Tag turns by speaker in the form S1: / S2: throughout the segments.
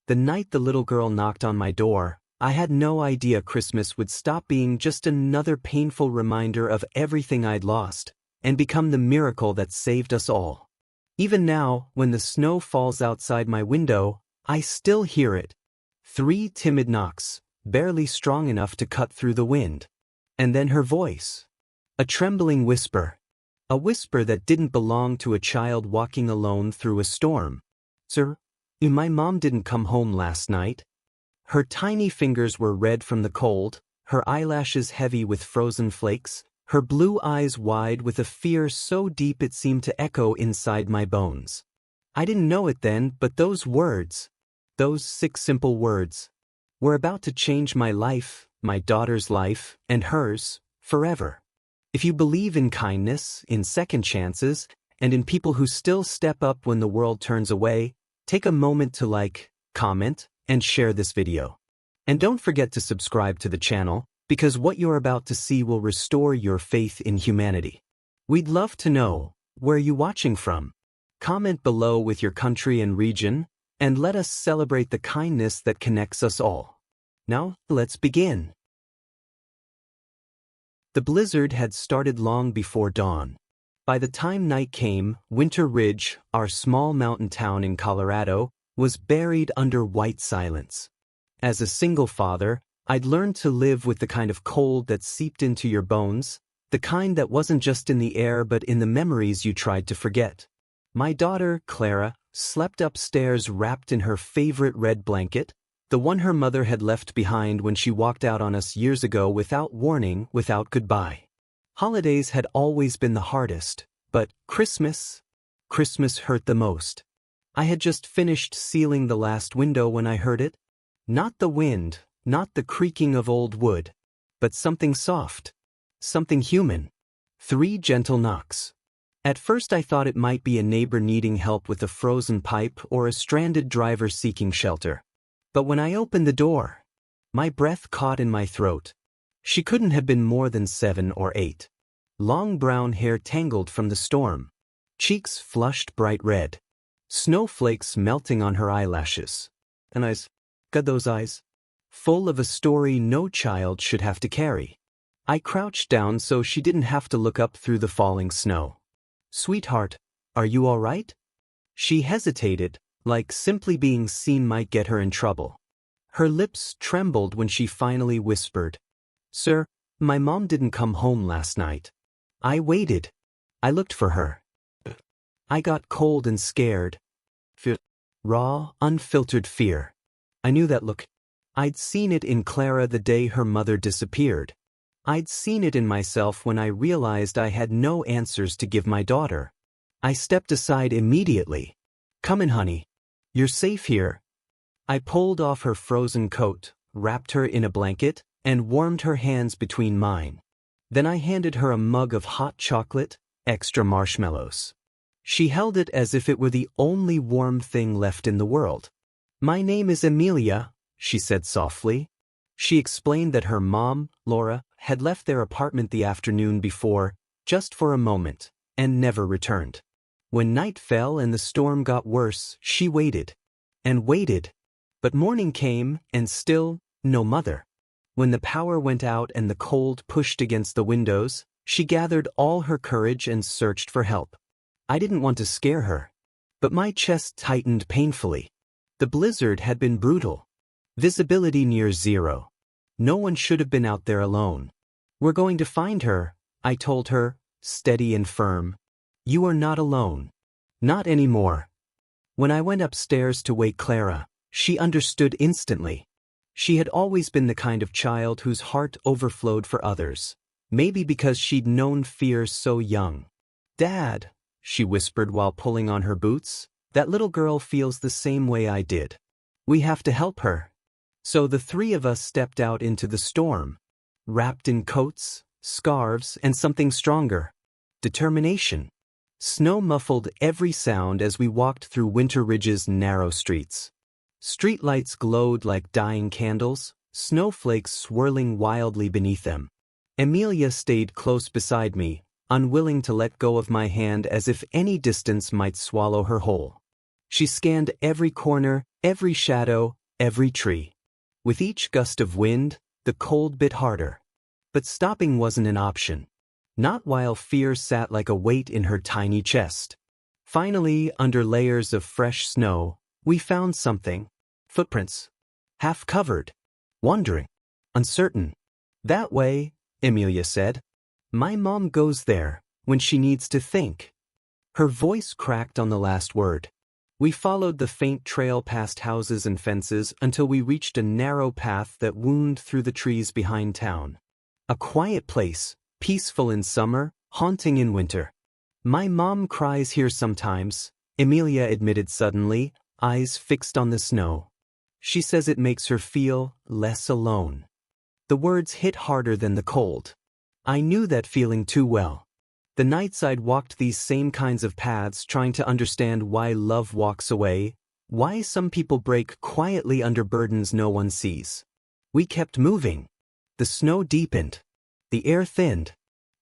S1: The night the little girl knocked on my door, I had no idea Christmas would stop being just another painful reminder of everything I'd lost, and become the miracle that saved us all. Even now, when the snow falls outside my window, I still hear it. 3 timid knocks, barely strong enough to cut through the wind. And then her voice. A trembling whisper. A whisper that didn't belong to a child walking alone through a storm. "Sir, my mom didn't come home last night." Her tiny fingers were red from the cold, her eyelashes heavy with frozen flakes, her blue eyes wide with a fear so deep it seemed to echo inside my bones. I didn't know it then, but those words, those 6 simple words, were about to change my life, my daughter's life, and hers, forever. If you believe in kindness, in second chances, and in people who still step up when the world turns away, take a moment to like, comment, and share this video. And don't forget to subscribe to the channel, because what you're about to see will restore your faith in humanity. We'd love to know, where are you watching from? Comment below with your country and region, and let us celebrate the kindness that connects us all. Now, let's begin. The blizzard had started long before dawn. By the time night came, Winter Ridge, our small mountain town in Colorado, was buried under white silence. As a single father, I'd learned to live with the kind of cold that seeped into your bones, the kind that wasn't just in the air but in the memories you tried to forget. My daughter, Clara, slept upstairs wrapped in her favorite red blanket, the one her mother had left behind when she walked out on us years ago without warning, without goodbye. Holidays had always been the hardest, but Christmas hurt the most. I had just finished sealing the last window when I heard it. Not the wind, not the creaking of old wood, but something soft, something human. 3 gentle knocks. At first I thought it might be a neighbor needing help with a frozen pipe or a stranded driver seeking shelter. But when I opened the door, my breath caught in my throat. She couldn't have been more than 7 or 8. Long brown hair tangled from the storm. Cheeks flushed bright red. Snowflakes melting on her eyelashes. And eyes. God, those eyes. Full of a story no child should have to carry. I crouched down so she didn't have to look up through the falling snow. "Sweetheart, are you all right?" She hesitated, like simply being seen might get her in trouble. Her lips trembled when she finally whispered, "Sir, my mom didn't come home last night." I waited. I looked for her. I got cold and scared. Raw, unfiltered fear. I knew that look. I'd seen it in Clara the day her mother disappeared. I'd seen it in myself when I realized I had no answers to give my daughter. I stepped aside immediately. "Come in, honey. You're safe here." I pulled off her frozen coat, wrapped her in a blanket, and warmed her hands between mine. Then I handed her a mug of hot chocolate, extra marshmallows. She held it as if it were the only warm thing left in the world. "My name is Amelia," she said softly. She explained that her mom, Laura, had left their apartment the afternoon before, just for a moment, and never returned. When night fell and the storm got worse, she waited. And waited. But morning came, and still, no mother. When the power went out and the cold pushed against the windows, she gathered all her courage and searched for help. I didn't want to scare her. But my chest tightened painfully. The blizzard had been brutal. Visibility near zero. No one should have been out there alone. "We're going to find her," I told her, steady and firm. "You are not alone. Not anymore." When I went upstairs to wake Clara, she understood instantly. She had always been the kind of child whose heart overflowed for others, maybe because she'd known fear so young. "Dad," she whispered while pulling on her boots, "that little girl feels the same way I did. We have to help her." So the 3 of us stepped out into the storm, wrapped in coats, scarves, and something stronger. Determination. Snow muffled every sound as we walked through Winter Ridge's narrow streets. Streetlights glowed like dying candles, snowflakes swirling wildly beneath them. Amelia stayed close beside me, unwilling to let go of my hand as if any distance might swallow her whole. She scanned every corner, Every shadow, every tree. With each gust of wind, the cold bit harder. But stopping wasn't an option. Not while fear sat like a weight in her tiny chest. Finally, under layers of fresh snow, we found something. Footprints. Half covered. Wondering. Uncertain. That way, Emilia said. My mom goes there, when she needs to think. Her voice cracked on the last word. We followed the faint trail past houses and fences until we reached a narrow path that wound through the trees behind town. A quiet place, peaceful in summer, haunting in winter. My mom cries here sometimes, Emilia admitted suddenly, eyes fixed on the snow. She says it makes her feel less alone. The words hit harder than the cold. I knew that feeling too well. The nights I'd walked these same kinds of paths trying to understand why love walks away, why some people break quietly under burdens no one sees. We kept moving. The snow deepened. The air thinned.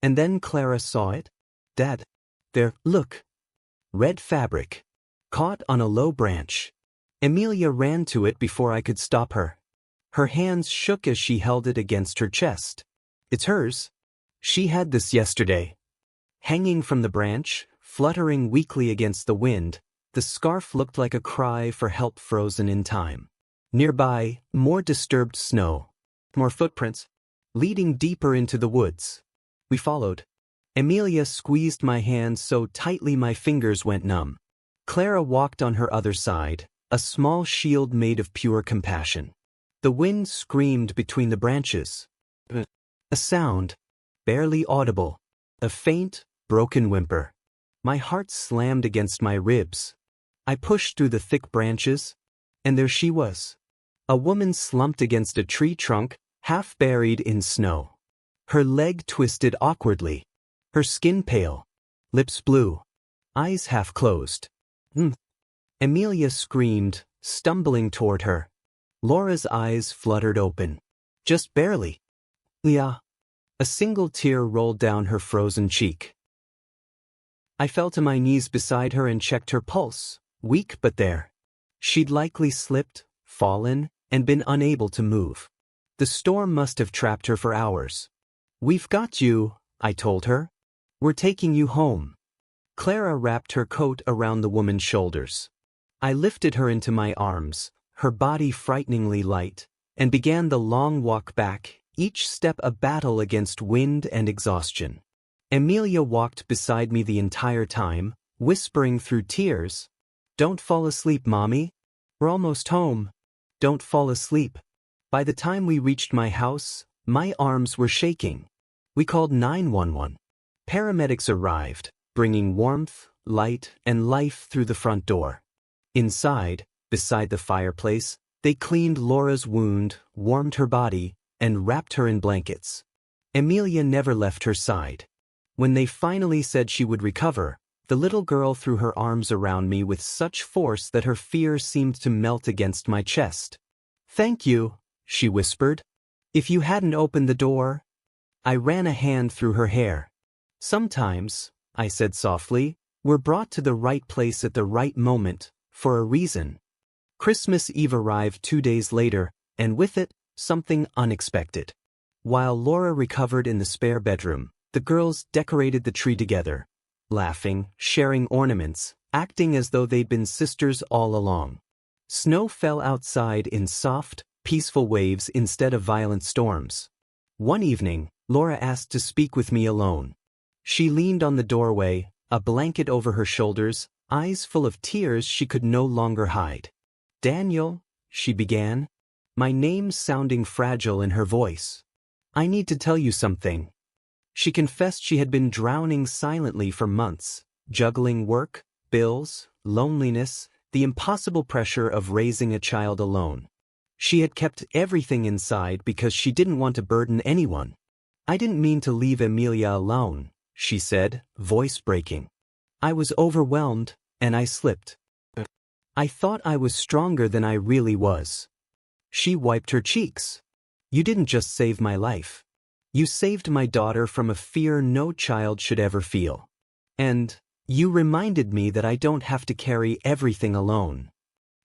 S1: And then Clara saw it. Dad. There, look. Red fabric. Caught on a low branch. Emilia ran to it before I could stop her. Her hands shook as she held it against her chest. It's hers. She had this yesterday. Hanging from the branch, fluttering weakly against the wind, the scarf looked like a cry for help frozen in time. Nearby, more disturbed snow. More footprints. Leading deeper into the woods. We followed. Emilia squeezed my hand so tightly my fingers went numb. Clara walked on her other side, a small shield made of pure compassion. The wind screamed between the branches. A sound, barely audible, a faint, broken whimper. My heart slammed against my ribs. I pushed through the thick branches, and there she was. A woman slumped against a tree trunk, half buried in snow. Her leg twisted awkwardly. Her skin pale. Lips blue. Eyes half closed. Emilia screamed, stumbling toward her. Laura's eyes fluttered open. Just barely. Yeah. A single tear rolled down her frozen cheek. I fell to my knees beside her and checked her pulse, weak but there. She'd likely slipped, fallen, and been unable to move. The storm must have trapped her for hours. We've got you, I told her. We're taking you home. Clara wrapped her coat around the woman's shoulders. I lifted her into my arms, her body frighteningly light, and began the long walk back, each step a battle against wind and exhaustion. Emilia walked beside me the entire time, whispering through tears, "Don't fall asleep, Mommy. We're almost home. Don't fall asleep." By the time we reached my house, my arms were shaking. We called 911. Paramedics arrived, bringing warmth, light, and life through the front door. Inside, beside the fireplace, they cleaned Laura's wound, warmed her body, and wrapped her in blankets. Emilia never left her side. When they finally said she would recover, the little girl threw her arms around me with such force that her fear seemed to melt against my chest. "Thank you," she whispered. "If you hadn't opened the door..." I ran a hand through her hair. "Sometimes," I said softly, "we're brought to the right place at the right moment, for a reason." Christmas Eve arrived 2 days later, and with it, something unexpected. While Laura recovered in the spare bedroom, the girls decorated the tree together, laughing, sharing ornaments, acting as though they'd been sisters all along. Snow fell outside in soft, peaceful waves instead of violent storms. One evening, Laura asked to speak with me alone. She leaned on the doorway, a blanket over her shoulders, eyes full of tears she could no longer hide. "Daniel," she began, my name sounding fragile in her voice. "I need to tell you something." She confessed she had been drowning silently for months, juggling work, bills, loneliness, the impossible pressure of raising a child alone. She had kept everything inside because she didn't want to burden anyone. "I didn't mean to leave Emilia alone," she said, voice breaking. "I was overwhelmed, and I slipped. I thought I was stronger than I really was." She wiped her cheeks. "You didn't just save my life. You saved my daughter from a fear no child should ever feel. And you reminded me that I don't have to carry everything alone."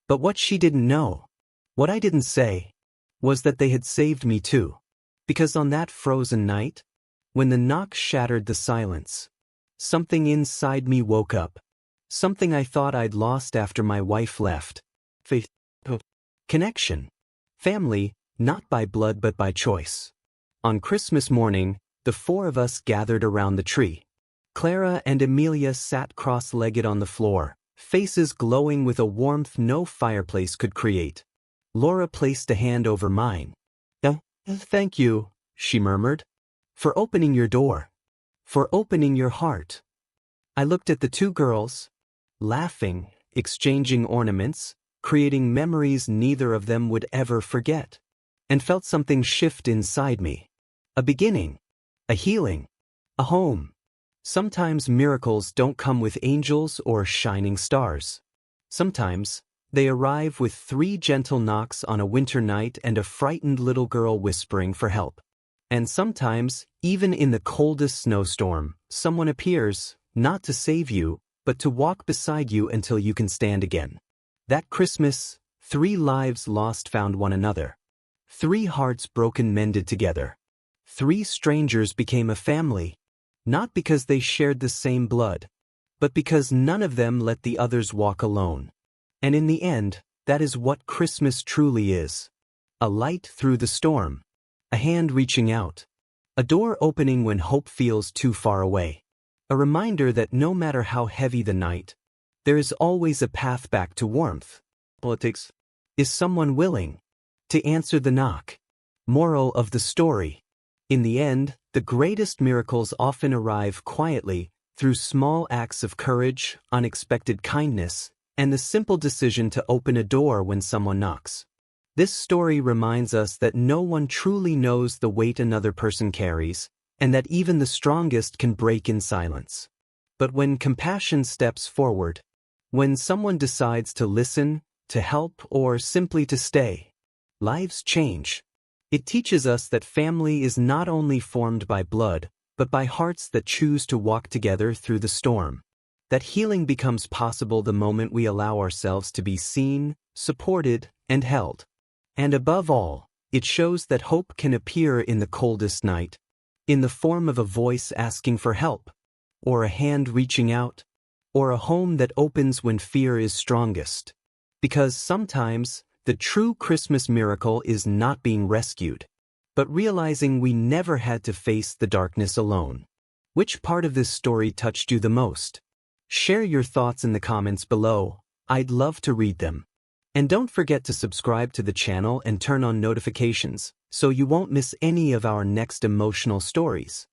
S1: But what she didn't know, what I didn't say, was that they had saved me too. Because on that frozen night, when the knock shattered the silence, something inside me woke up. Something I thought I'd lost after my wife left. Faith. Connection. Family, not by blood but by choice. On Christmas morning, the four of us gathered around the tree. Clara and Amelia sat cross-legged on the floor, faces glowing with a warmth no fireplace could create. Laura placed a hand over mine. Thank you, she murmured, for opening your door, for opening your heart. I looked at the two girls, laughing, exchanging ornaments, creating memories neither of them would ever forget, and felt something shift inside me. A beginning, a healing, a home. Sometimes miracles don't come with angels or shining stars. Sometimes they arrive with 3 gentle knocks on a winter night and a frightened little girl whispering for help. And sometimes, even in the coldest snowstorm, someone appears, not to save you, but to walk beside you until you can stand again. That Christmas, 3 lives lost found one another. 3 hearts broken mended together. 3 strangers became a family, not because they shared the same blood, but because none of them let the others walk alone. And in the end, that is what Christmas truly is. A light through the storm. A hand reaching out. A door opening when hope feels too far away. A reminder that no matter how heavy the night, there is always a path back to warmth. Politics. Is someone willing to answer the knock? Moral of the story. In the end, the greatest miracles often arrive quietly, through small acts of courage, unexpected kindness, and the simple decision to open a door when someone knocks. This story reminds us that no one truly knows the weight another person carries, and that even the strongest can break in silence. But when compassion steps forward, when someone decides to listen, to help, or simply to stay, lives change. It teaches us that family is not only formed by blood, but by hearts that choose to walk together through the storm. That healing becomes possible the moment we allow ourselves to be seen, supported, and held. And above all, it shows that hope can appear in the coldest night, in the form of a voice asking for help, or a hand reaching out, or a home that opens when fear is strongest. Because sometimes, the true Christmas miracle is not being rescued, but realizing we never had to face the darkness alone. Which part of this story touched you the most? Share your thoughts in the comments below. I'd love to read them. And don't forget to subscribe to the channel and turn on notifications, so you won't miss any of our next emotional stories.